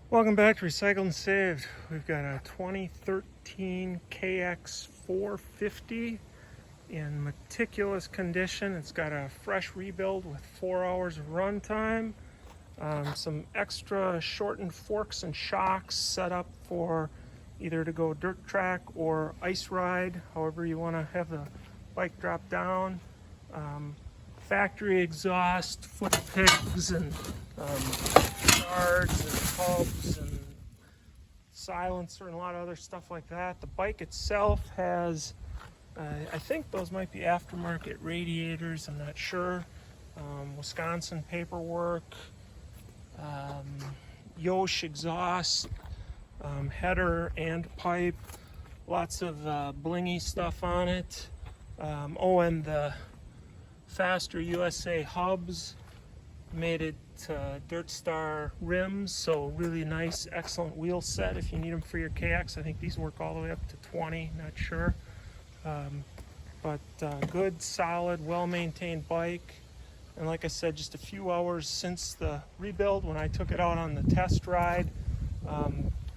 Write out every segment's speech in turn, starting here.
Welcome back to Recycled and Saved. We've got a 2013 KX450 in meticulous condition. It's got a fresh rebuild with 4 hours of run time. Some extra shortened forks and shocks set up for either to go dirt track or ice ride, however you want to have the bike drop down. Factory exhaust, foot pegs, and guards and hubs and silencer and a lot of other stuff like that. The bike itself has, I think those might be aftermarket radiators, I'm not sure. Wisconsin paperwork, Yosh exhaust, header and pipe, lots of blingy stuff on it. And the Faster USA hubs made it Dirt Star rims, so really nice, excellent wheel set if you need them for your KX. I think these work all the way up to 20, not sure. But good, solid, well-maintained bike. And like I said, just a few hours since the rebuild when I took it out on the test ride.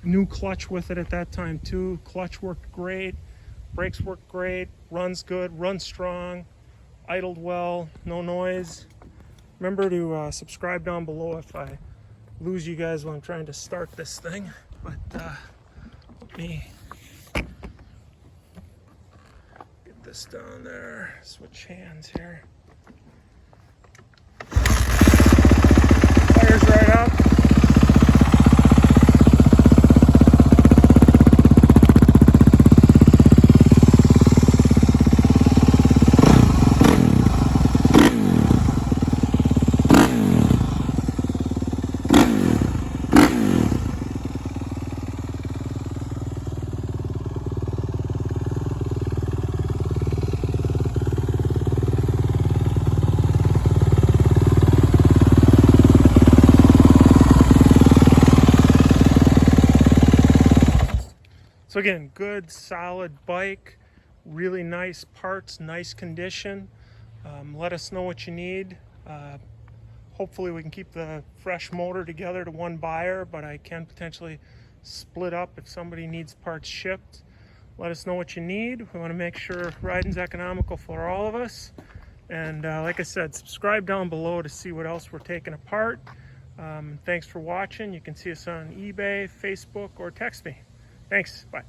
New clutch with it at that time too. Clutch worked great, brakes worked great, runs good, runs strong, idled well, no noise. Remember to subscribe down below if I lose you guys when I'm trying to start this thing. But let me get this down there, switch hands here. Fires right up. So again, good, solid bike, really nice parts, nice condition. Let us know what you need. Hopefully we can keep the fresh motor together to one buyer, but I can potentially split up if somebody needs parts shipped. Let us know what you need. We want to make sure riding's economical for all of us. And like I said, subscribe down below to see what else we're taking apart. Thanks for watching. You can see us on eBay, Facebook, or text me. Thanks. Bye.